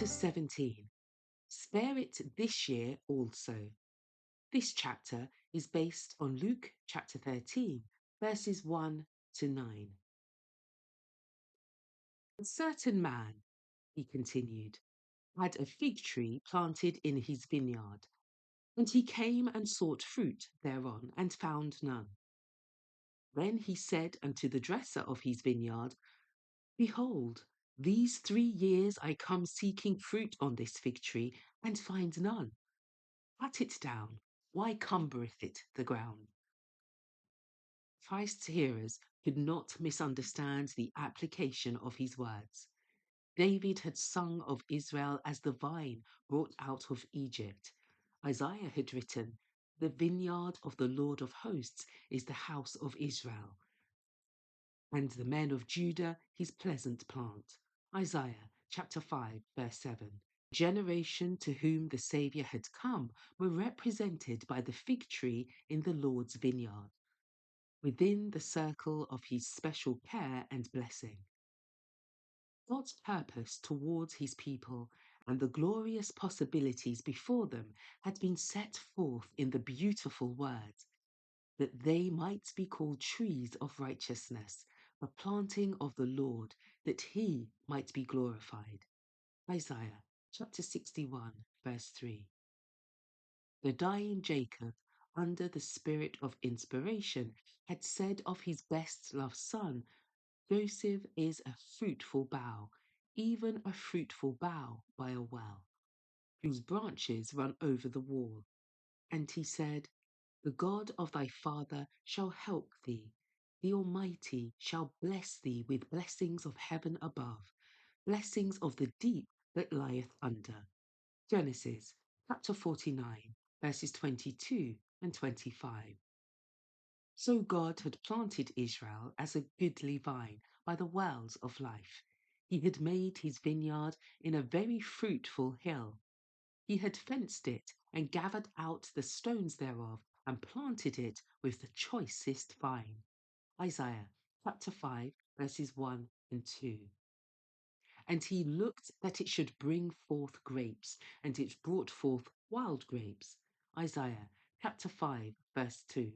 Chapter 17. Spare it this year also. This chapter is based on Luke chapter 13, verses 1 to 9. A certain man, he continued, had a fig tree planted in his vineyard, and he came and sought fruit thereon, and found none. Then he said unto the dresser of his vineyard, Behold, these 3 years I come seeking fruit on this fig tree, and find none. Cut it down. Why cumbereth it the ground? Christ's hearers could not misunderstand the application of his words. David had sung of Israel as the vine brought out of Egypt. Isaiah had written, The vineyard of the Lord of hosts is the house of Israel, and the men of Judah his pleasant plant. Isaiah chapter 5, verse 7. The generation to whom the Saviour had come were represented by the fig tree in the Lord's vineyard, within the circle of his special care and blessing. God's purpose towards his people and the glorious possibilities before them had been set forth in the beautiful word, that they might be called trees of righteousness, the planting of the Lord, that he might be glorified. Isaiah chapter 61, verse 3. The dying Jacob, under the spirit of inspiration, had said of his best loved son, Joseph is a fruitful bough, even a fruitful bough by a well, whose branches run over the wall. And he said, The God of thy father shall help thee. The Almighty shall bless thee with blessings of heaven above, blessings of the deep that lieth under. Genesis chapter 49, verses 22 and 25. So God had planted Israel as a goodly vine by the wells of life. He had made his vineyard in a very fruitful hill. He had fenced it and gathered out the stones thereof and planted it with the choicest vine. Isaiah chapter 5, verses 1 and 2. And he looked that it should bring forth grapes, and it brought forth wild grapes. Isaiah chapter 5, verse 2.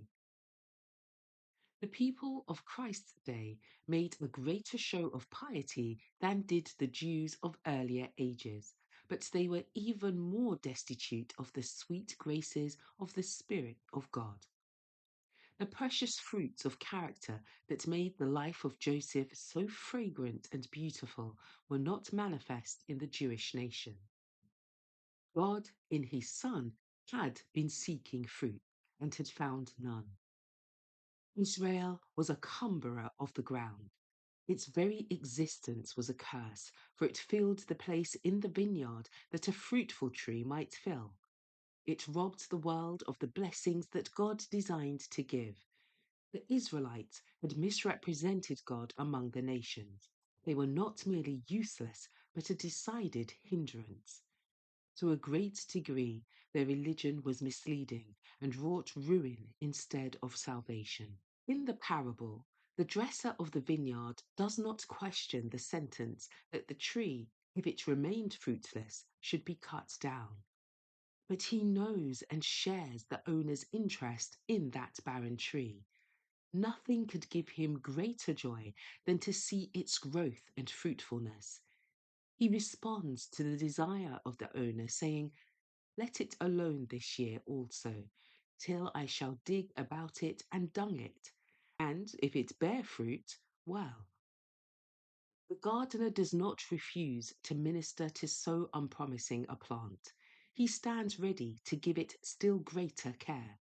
The people of Christ's day made a greater show of piety than did the Jews of earlier ages, but they were even more destitute of the sweet graces of the Spirit of God. The precious fruits of character that made the life of Joseph so fragrant and beautiful were not manifest in the Jewish nation. God, in his Son, had been seeking fruit and had found none. Israel was a cumberer of the ground. Its very existence was a curse, for it filled the place in the vineyard that a fruitful tree might fill. It robbed the world of the blessings that God designed to give. The Israelites had misrepresented God among the nations. They were not merely useless, but a decided hindrance. To a great degree, their religion was misleading and wrought ruin instead of salvation. In the parable, the dresser of the vineyard does not question the sentence that the tree, if it remained fruitless, should be cut down. But he knows and shares the owner's interest in that barren tree. Nothing could give him greater joy than to see its growth and fruitfulness. He responds to the desire of the owner, saying, Let it alone this year also, till I shall dig about it and dung it. And if it bear fruit, well. The gardener does not refuse to minister to so unpromising a plant. He stands ready to give it still greater care.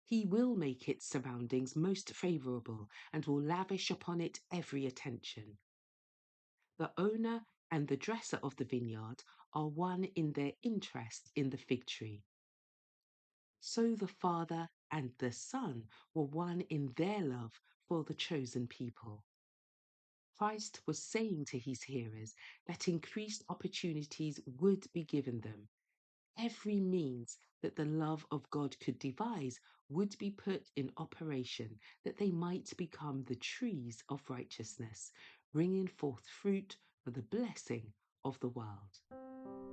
He will make its surroundings most favourable and will lavish upon it every attention. The owner and the dresser of the vineyard are one in their interest in the fig tree. So the Father and the Son were one in their love for the chosen people. Christ was saying to his hearers that increased opportunities would be given them. Every means that the love of God could devise would be put in operation, that they might become the trees of righteousness, bringing forth fruit for the blessing of the world.